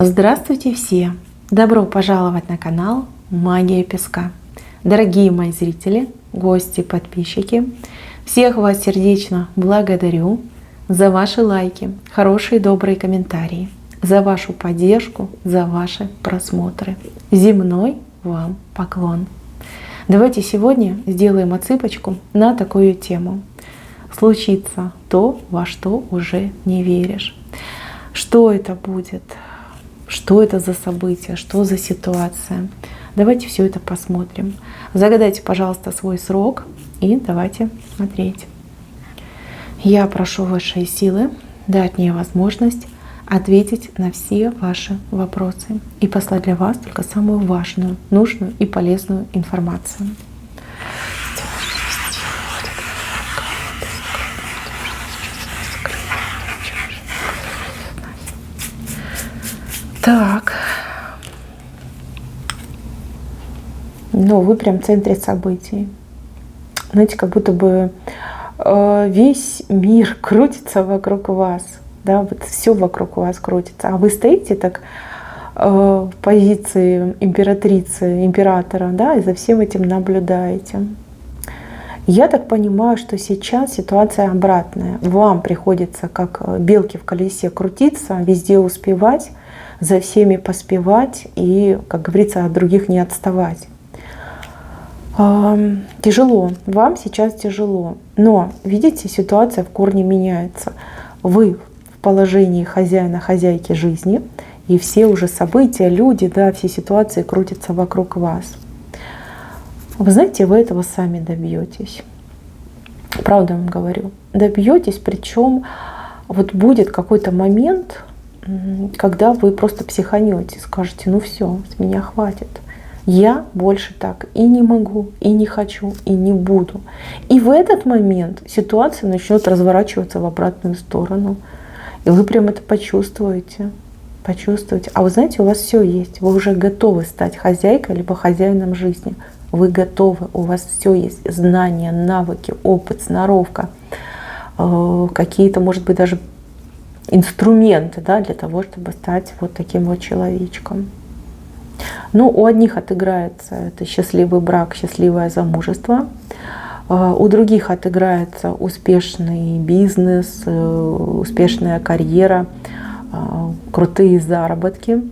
Здравствуйте все! Добро пожаловать на канал Магия Песка. Дорогие мои зрители, гости, подписчики, всех вас сердечно благодарю за ваши лайки, хорошие добрые комментарии, за вашу поддержку, за ваши просмотры. Земной вам поклон! Давайте сегодня сделаем отсыпочку на такую тему. Случится то, во что уже не веришь. Что это будет? Что это за событие, что за ситуация. Давайте все это посмотрим. Загадайте, пожалуйста, свой срок и давайте смотреть. Я прошу высшие силы дать мне возможность ответить на все ваши вопросы и послать для вас только самую важную, нужную и полезную информацию. Так, но вы прям в центре событий. Знаете, как будто бы весь мир крутится вокруг вас, да, вот все вокруг вас крутится, а вы стоите так в позиции императрицы, императора, да, и за всем этим наблюдаете. Я так понимаю, что сейчас ситуация обратная. Вам приходится, как белки в колесе, крутиться, везде успевать, за всеми поспевать и, как говорится, от других не отставать. Тяжело, вам сейчас тяжело, но видите, ситуация в корне меняется. Вы в положении хозяина, хозяйки жизни, и все уже события, люди, да, все ситуации крутятся вокруг вас. Вы знаете, вы этого сами добьетесь. Правда вам говорю, добьетесь, причем вот будет какой-то момент, когда вы просто психанете, скажете: ну все, с меня хватит. Я больше так и не могу, и не хочу, и не буду. И в этот момент ситуация начнет разворачиваться в обратную сторону. И вы прям это почувствуете. Почувствуете. А вы знаете, у вас все есть. Вы уже готовы стать хозяйкой либо хозяином жизни. Вы готовы, у вас все есть. Знания, навыки, опыт, сноровка. Какие-то, может быть, даже инструменты, да, для того, чтобы стать вот таким вот человечком. Ну, у одних отыграется это счастливый брак, счастливое замужество. У других отыграется успешный бизнес, успешная карьера, крутые заработки.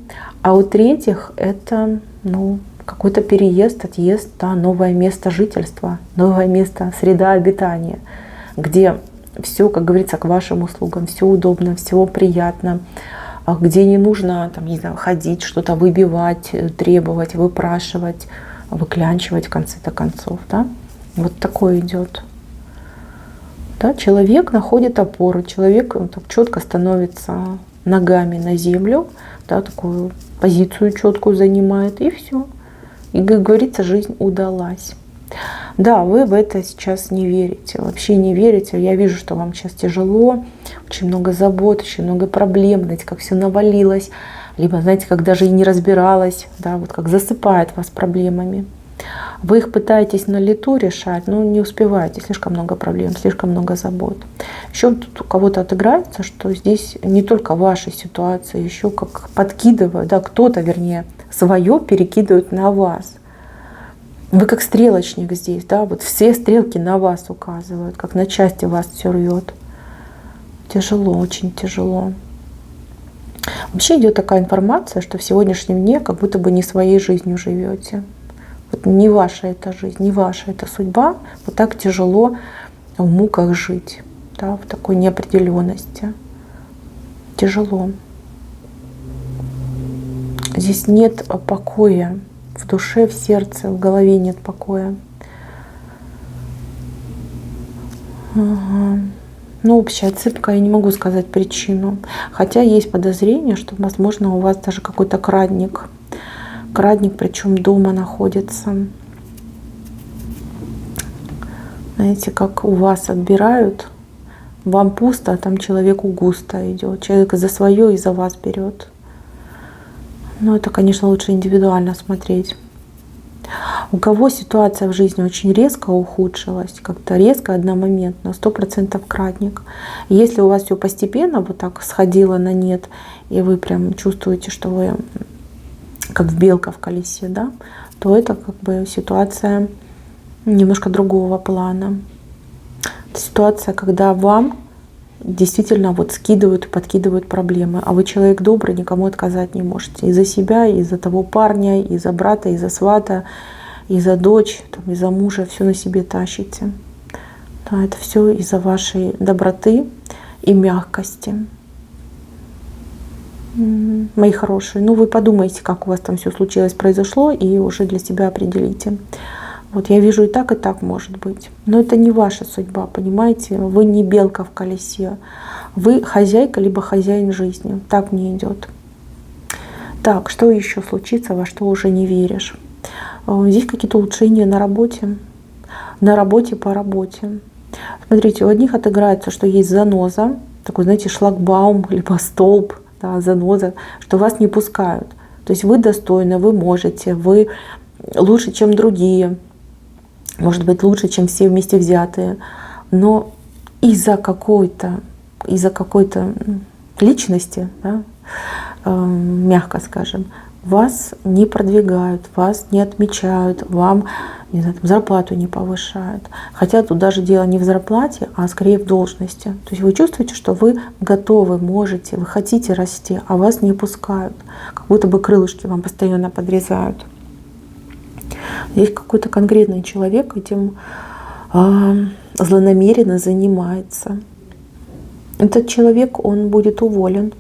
А у третьих это, ну, какой-то переезд, отъезд, да, новое место жительства, новое место, среда обитания, где все, как говорится, к вашим услугам, все удобно, все приятно, где не нужно, там, не знаю, ходить, что-то выбивать, требовать, выпрашивать, выклянчивать в конце-то концов, да. Вот такое идет. Да, человек находит опору, человек так четко становится ногами на землю, да, такую позицию четкую занимает, и все. И, как говорится, жизнь удалась. Да, вы в это сейчас не верите, вообще не верите. Я вижу, что вам сейчас тяжело, очень много забот, очень много проблем, знаете, как все навалилось, либо, знаете, как даже и не разбиралась, да, вот как засыпает вас проблемами. Вы их пытаетесь на лету решать, но не успеваете, слишком много проблем, слишком много забот. Еще тут у кого-то отыграется, что здесь не только ваши ситуации, еще как подкидывают, да, кто-то, вернее, свое перекидывает на вас. Вы как стрелочник здесь, да, вот все стрелки на вас указывают, как на части вас все рвет. Тяжело, очень тяжело. Вообще идет такая информация, что в сегодняшнем дне как будто бы не своей жизнью живете. Вот не ваша эта жизнь, не ваша эта судьба. Вот так тяжело в муках жить, да, в такой неопределенности. Тяжело. Здесь нет покоя. В душе, в сердце, в голове нет покоя. Ага. Ну, общая отсыпка, я не могу сказать причину. Хотя есть подозрение, что, возможно, у вас даже какой-то крадник. Крадник, причем дома находится. Знаете, как у вас отбирают, вам пусто, а там человеку густо идет. Человек за свое и за вас берет. Но это, конечно, лучше индивидуально смотреть. У кого ситуация в жизни очень резко ухудшилась, как-то резко, одномоментно, 100% кратник. Если у вас все постепенно вот так сходило на нет, и вы прям чувствуете, что вы как белка в колесе, да, то это как бы ситуация немножко другого плана. Это ситуация, когда вам действительно вот скидывают и подкидывают проблемы, а вы человек добрый, никому отказать не можете. И за себя, и за того парня, и за брата, и за свата, и за дочь, там, и за мужа, все на себе тащите. Да, это все из-за вашей доброты и мягкости. Мои хорошие, ну вы подумайте, как у вас там все случилось, произошло, и уже для себя определите. Вот я вижу и так может быть. Но это не ваша судьба, понимаете? Вы не белка в колесе. Вы хозяйка, либо хозяин жизни. Так мне идет. Так, что еще случится, во что уже не веришь? Здесь какие-то улучшения на работе. На работе по работе. Смотрите, у одних отыграется, что есть заноза. Такой, знаете, шлагбаум, либо столб, да, заноза, что вас не пускают. То есть вы достойны, вы можете, вы лучше, чем другие. Может быть, лучше, чем все вместе взятые. Но из-за какой-то личности, да, мягко скажем, вас не продвигают, вас не отмечают, вам, не знаю, там, зарплату не повышают. Хотя тут даже дело не в зарплате, а скорее в должности. То есть вы чувствуете, что вы готовы, можете, вы хотите расти, а вас не пускают. Как будто бы крылышки вам постоянно подрезают. Здесь какой-то конкретный человек этим злонамеренно занимается. Этот человек, он будет уволен.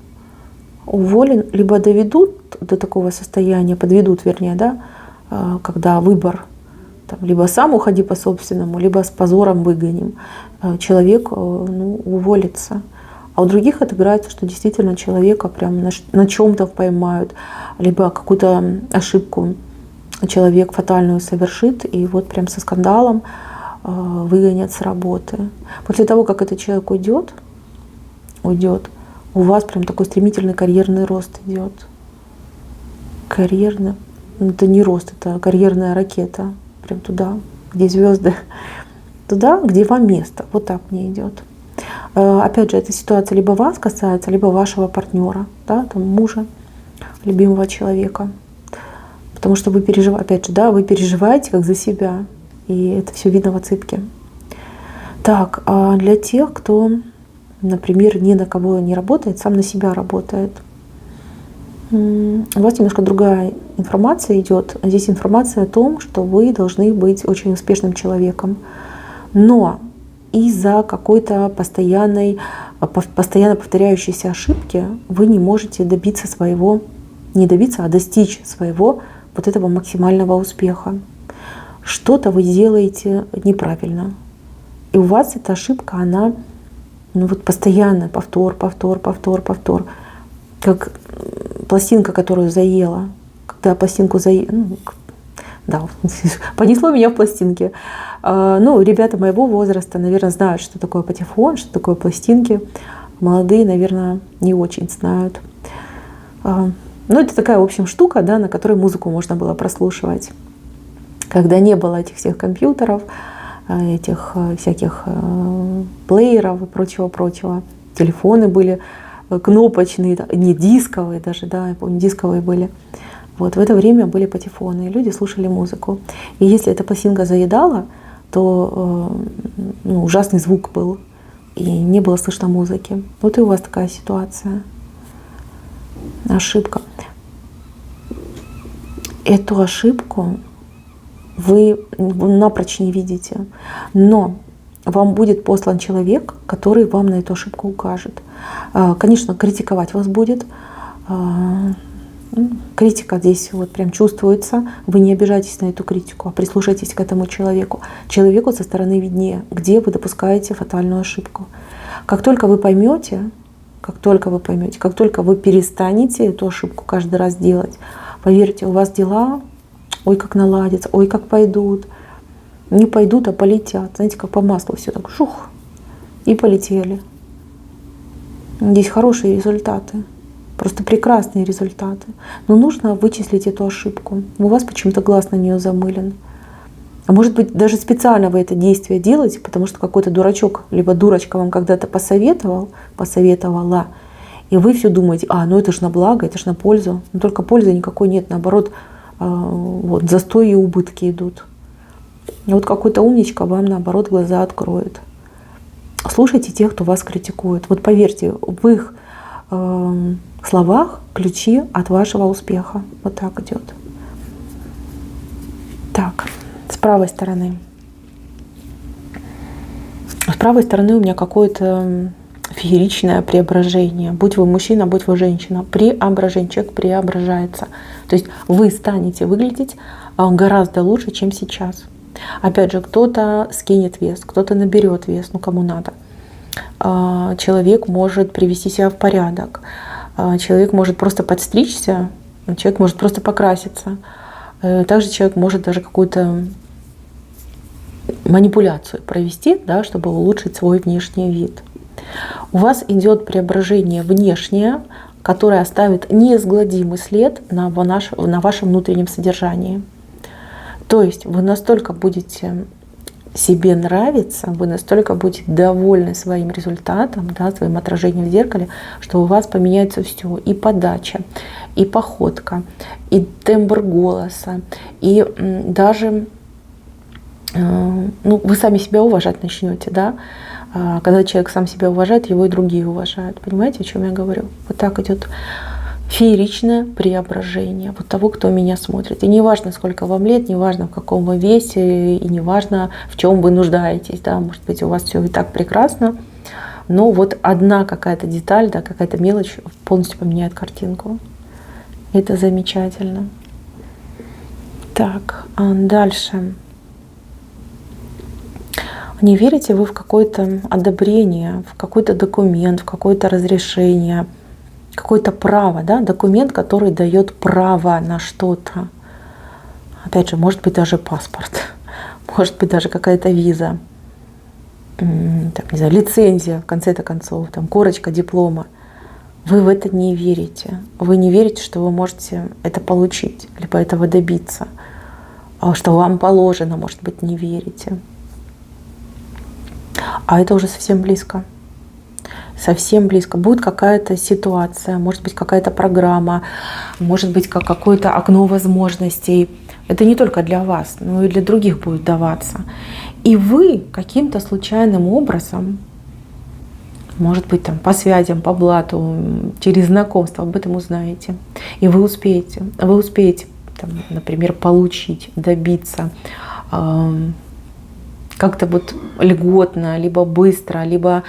Уволен, либо доведут до такого состояния, подведут, вернее, да, когда выбор, там, либо сам уходи по собственному, либо с позором выгоним. Человек уволится. А у других отыграется, что действительно человека прям на чем-то поймают, либо какую-то ошибку человек фатальную совершит, и вот прям со скандалом выгонят с работы. После того, как этот человек уйдет, у вас прям такой стремительный карьерный рост идет. Карьерный, это не рост, это карьерная ракета. Прям туда, где звезды, туда, где вам место. Вот так мне идет. Опять же, эта ситуация либо вас касается, либо вашего партнера, да, там, мужа, любимого человека. Потому что вы переживаете, опять же, да, вы переживаете как за себя. И это все видно в отсыпке. Так, а для тех, кто, например, ни на кого не работает, сам на себя работает, у вас немножко другая информация идет. Здесь информация о том, что вы должны быть очень успешным человеком. Но из-за какой-то постоянно повторяющейся ошибки вы не можете добиться своего, не добиться, а достичь своего вот этого максимального успеха. Что-то вы делаете неправильно. И у вас эта ошибка, она вот постоянно, повтор. Как пластинка, которую заела. Когда пластинку да, понесло меня в пластинке. Ребята моего возраста, наверное, знают, что такое патефон, что такое пластинки. Молодые, наверное, не очень знают. Это такая, в общем, штука, да, на которой музыку можно было прослушивать. Когда не было этих всех компьютеров, этих всяких плееров и прочего. Телефоны были кнопочные, не дисковые даже, да, я помню, дисковые были. Вот в это время были патефоны, и люди слушали музыку. И если эта пластинка заедала, то ужасный звук был, и не было слышно музыки. Вот и у вас такая ситуация. Ошибка. Эту ошибку вы напрочь не видите, но вам будет послан человек, который вам на эту ошибку укажет. Конечно, критиковать вас будет. Критика здесь вот прям чувствуется. Вы не обижайтесь на эту критику, а прислушайтесь к этому человеку. Человеку со стороны виднее, где вы допускаете фатальную ошибку. Как только вы поймете, как только вы перестанете эту ошибку каждый раз делать, поверьте, у вас дела, ой, как наладятся, ой, как пойдут. Не пойдут, а полетят. Знаете, как по маслу все так шух, и полетели. Здесь хорошие результаты. Просто прекрасные результаты. Но нужно вычислить эту ошибку. У вас почему-то глаз на нее замылен. А может быть, даже специально вы это действие делаете, потому что какой-то дурачок, либо дурочка вам когда-то посоветовала, и вы все думаете, ну это ж на благо, это ж на пользу. Но только пользы никакой нет, наоборот, вот застой и убытки идут. И вот какой-то умничка вам, наоборот, глаза откроет. Слушайте тех, кто вас критикует. Вот поверьте, в их словах ключи от вашего успеха. Вот так идет. Так, с правой стороны. С правой стороны у меня какое-то фееричное преображение. Будь вы мужчина, будь вы женщина. Преображение. Человек преображается. То есть вы станете выглядеть гораздо лучше, чем сейчас. Опять же, кто-то скинет вес, кто-то наберет вес, кому надо. Человек может привести себя в порядок. Человек может просто подстричься, человек может просто покраситься. Также человек может даже какую-то манипуляцию провести, да, чтобы улучшить свой внешний вид. У вас идет преображение внешнее, которое оставит неизгладимый след на вашем внутреннем содержании. То есть вы настолько будете себе нравиться, вы настолько будете довольны своим результатом, да, своим отражением в зеркале, что у вас поменяется все. И подача, и походка, и тембр голоса, и даже вы сами себя уважать начнете, да? Когда человек сам себя уважает, его и другие уважают. Понимаете, о чем я говорю? Вот так идет фееричное преображение вот того, кто меня смотрит. И не важно, сколько вам лет, не важно, в каком вы весе, и не важно, в чем вы нуждаетесь. Да? Может быть, у вас все и так прекрасно, но вот одна какая-то деталь, да, какая-то мелочь полностью поменяет картинку. Это замечательно. Так, дальше. Не верите вы в какое-то одобрение, в какой-то документ, в какое-то разрешение, какое-то право, да? Документ, который дает право на что-то. Опять же, может быть даже паспорт, может быть даже какая-то виза, там, не знаю, лицензия, в конце-то концов, там, корочка диплома. Вы в это не верите. Вы не верите, что вы можете это получить, либо этого добиться, что вам положено, может быть, не верите. А это уже совсем близко. Совсем близко. Будет какая-то ситуация, может быть, какая-то программа, может быть, какое-то окно возможностей. Это не только для вас, но и для других будет даваться. И вы каким-то случайным образом, может быть, там, по связям, по блату, через знакомство об этом узнаете. И вы успеете. Вы успеете, там, например, получить, добиться как-то вот льготно, либо быстро, либо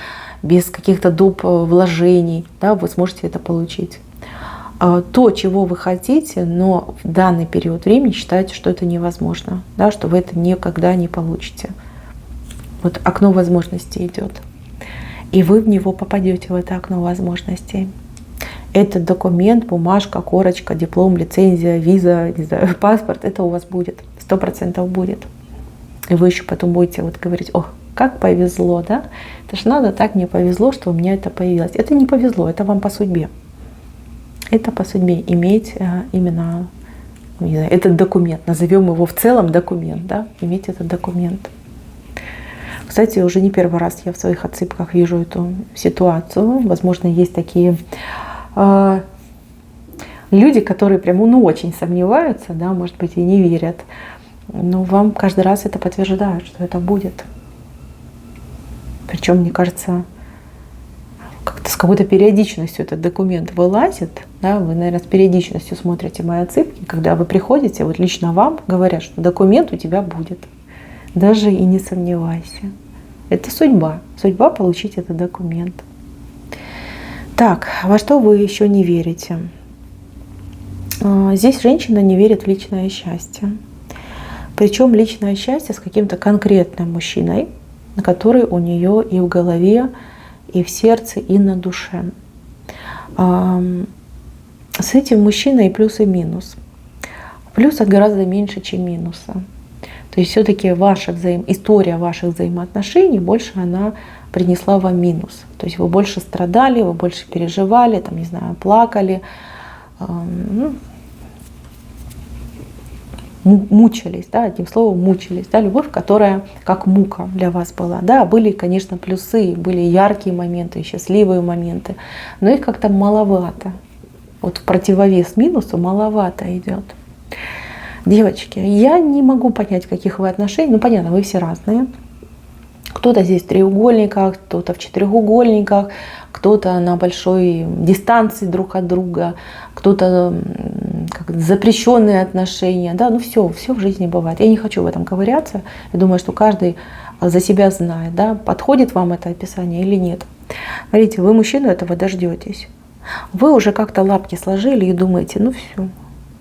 без каких-то доп. Вложений, да, вы сможете это получить. То, чего вы хотите, но в данный период времени считаете, что это невозможно, да, что вы это никогда не получите. Вот окно возможностей идет. И вы в него попадете, в это окно возможностей. Этот документ, бумажка, корочка, диплом, лицензия, виза, не знаю, паспорт, это у вас будет, 100% будет. И вы еще потом будете вот говорить: ох, как повезло, да? Это ж надо, так мне повезло, что у меня это появилось. Это не повезло, это вам по судьбе. Это по судьбе иметь именно, не знаю, этот документ. Назовем его в целом документ, да? Иметь этот документ. Кстати, уже не первый раз я в своих отсыпках вижу эту ситуацию. Возможно, есть такие люди, которые прям очень сомневаются, да, может быть, и не верят. Но вам каждый раз это подтверждают, что это будет. Причем, мне кажется, как-то с какой-то периодичностью этот документ вылазит. Да? Вы, наверное, с периодичностью смотрите мои отсыпки. Когда вы приходите, вот лично вам говорят, что документ у тебя будет. Даже и не сомневайся. Это судьба. Судьба получить этот документ. Так, во что вы еще не верите? Здесь женщина не верит в личное счастье. Причем личное счастье с каким-то конкретным мужчиной, который у нее и в голове, и в сердце, и на душе. С этим мужчиной и плюс, и минус. Плюса гораздо меньше, чем минуса. То есть все-таки история ваших взаимоотношений больше она принесла вам минус. То есть вы больше страдали, вы больше переживали, там, не знаю, плакали. мучились, да, одним словом, мучились, да, любовь, которая как мука для вас была, да, были, конечно, плюсы, были яркие моменты, счастливые моменты, но их как-то маловато, вот в противовес минусу маловато идет. Девочки, я не могу понять, каких вы отношений, ну, понятно, вы все разные. Кто-то здесь в треугольниках, кто-то в четырехугольниках, кто-то на большой дистанции друг от друга, кто-то запрещенные отношения. Да, ну все в жизни бывает. Я не хочу в этом ковыряться. Я думаю, что каждый за себя знает, да, подходит вам это описание или нет. Смотрите, вы мужчину этого дождетесь. Вы уже как-то лапки сложили и думаете, ну все,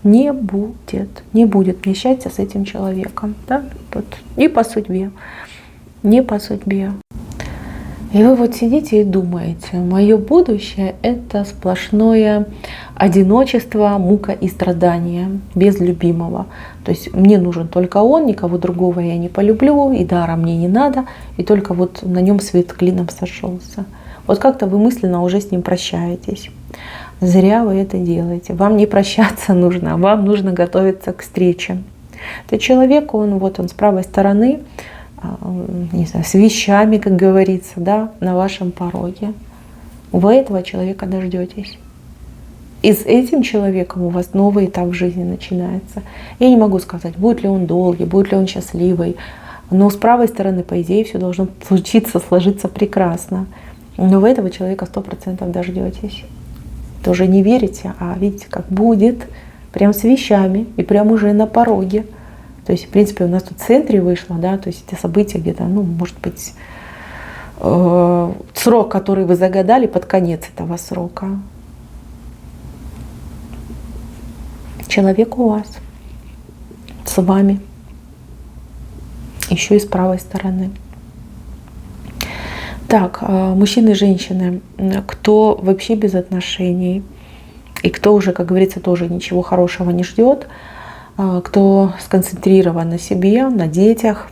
не будет мне счастья с этим человеком. Да? Вот. Не по судьбе. Не по судьбе. И вы вот сидите и думаете, мое будущее — это сплошное одиночество, мука и страдания без любимого. То есть мне нужен только он, никого другого я не полюблю, и дара мне не надо, и только вот на нем свет клином сошелся. Вот как-то вы мысленно уже с ним прощаетесь. Зря вы это делаете. Вам не прощаться нужно, вам нужно готовиться к встрече. Этот человек, он с правой стороны, не знаю, с вещами, как говорится, да, на вашем пороге. Вы этого человека дождетесь. И с этим человеком у вас новый этап в жизни начинается. Я не могу сказать, будет ли он долгий, будет ли он счастливый. Но с правой стороны, по идее, все должно случиться, сложиться прекрасно. Но вы этого человека 100% дождетесь. Тоже не верите, а видите, как будет, прям с вещами и прям уже на пороге. То есть, в принципе, у нас тут в центре вышло, да, то есть эти события где-то, может быть, срок, который вы загадали, под конец этого срока. Человек у вас, с вами, еще и с правой стороны. Так, мужчины и женщины, кто вообще без отношений, и кто уже, как говорится, тоже ничего хорошего не ждет, кто сконцентрирован на себе, на детях.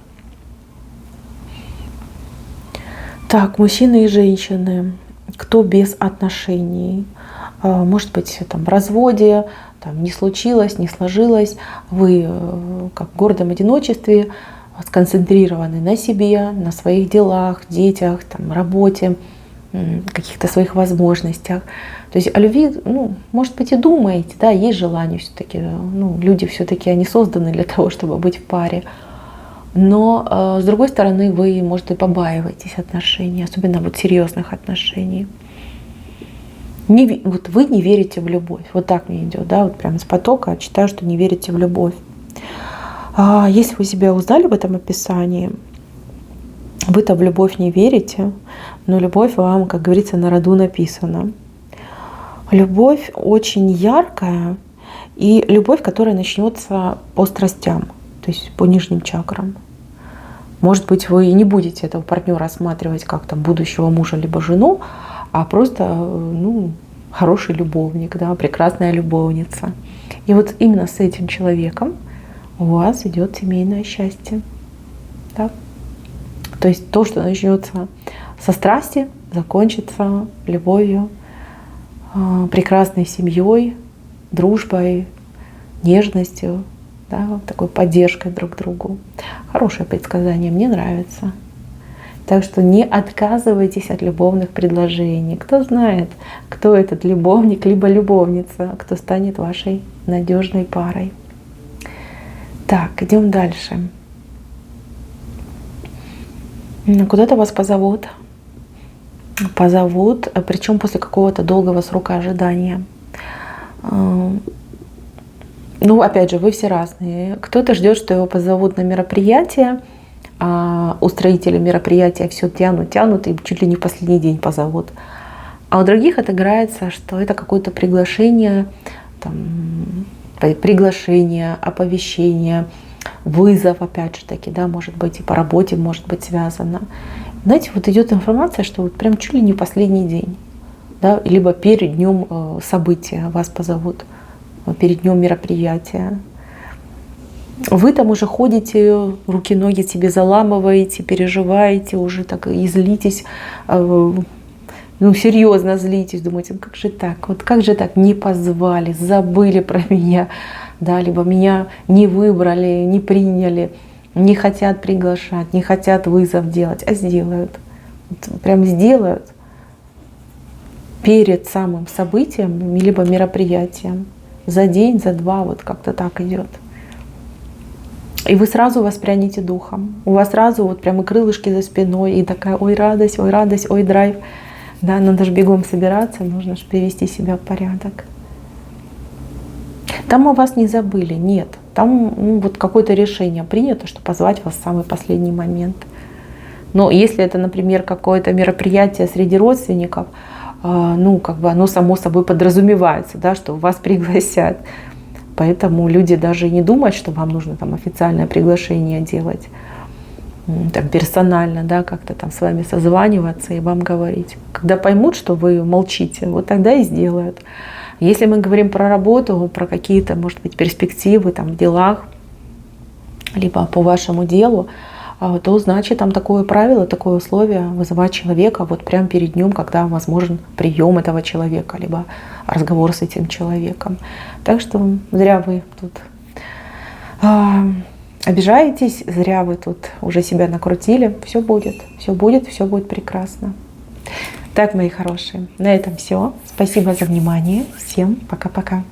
Так, мужчины и женщины, кто без отношений, может быть, в разводе, не случилось, не сложилось, вы как в гордом одиночестве сконцентрированы на себе, на своих делах, детях, работе, каких-то своих возможностях. То есть о любви, может быть, и думаете, да, есть желание все-таки. Люди все-таки, они созданы для того, чтобы быть в паре. Но, с другой стороны, вы, может, и побаиваетесь отношений, особенно серьезных отношений. Вы не верите в любовь. Вот так мне идет, да, прямо с потока читаю, что не верите в любовь. Если вы себя узнали в этом описании, вы-то в любовь не верите, но любовь вам, как говорится, на роду написана. Любовь очень яркая, и любовь, которая начнется по страстям, то есть по нижним чакрам. Может быть, вы не будете этого партнера рассматривать как будущего мужа либо жену, а просто хороший любовник, да, прекрасная любовница. И вот именно с этим человеком у вас идет семейное счастье. Да? То есть то, что начнется со страсти, закончится любовью, прекрасной семьей, дружбой, нежностью, да, такой поддержкой друг к другу. Хорошее предсказание, мне нравится. Так что не отказывайтесь от любовных предложений. Кто знает, кто этот любовник, либо любовница, кто станет вашей надежной парой. Так, идем дальше. Куда-то вас позовут. Причем после какого-то долгого срока ожидания. Опять же, вы все разные. Кто-то ждет, что его позовут на мероприятие, а устроители мероприятия все тянут и чуть ли не в последний день позовут. А у других отыграется, что это какое-то приглашение, оповещение, вызов, опять же таки, да, может быть, и по работе может быть связано. Знаете, идет информация, что прям чуть ли не последний день, да, либо перед днем события вас позовут, перед днем мероприятия. Вы там уже ходите, руки-ноги себе заламываете, переживаете, уже так и злитесь, серьезно злитесь, думаете, как же так, не позвали, забыли про меня, да, либо меня не выбрали, не приняли, не хотят приглашать, не хотят вызов делать, а сделают. Вот прям сделают перед самым событием, либо мероприятием. За день, за два, вот как-то так идет. И вы сразу воспрянете духом. У вас сразу вот прям и крылышки за спиной, и такая ой радость, ой драйв. Да, надо же бегом собираться, нужно же привести себя в порядок. Там о вас не забыли, нет. Там вот какое-то решение принято, что позвать вас в самый последний момент. Но если это, например, какое-то мероприятие среди родственников, ну, как бы оно само собой подразумевается, да, что вас пригласят. Поэтому люди даже и не думают, что вам нужно там официальное приглашение делать, там, персонально, да, как-то там с вами созваниваться и вам говорить. Когда поймут, что вы молчите, вот тогда и сделают. Если мы говорим про работу, про какие-то, может быть, перспективы там, в делах, либо по вашему делу, то значит там такое правило, такое условие вызывать человека вот прямо перед днем, когда возможен прием этого человека, либо разговор с этим человеком. Так что зря вы тут обижаетесь, зря вы тут уже себя накрутили. Все будет, все будет, все будет прекрасно. Так, мои хорошие, на этом все. Спасибо за внимание. Всем пока-пока.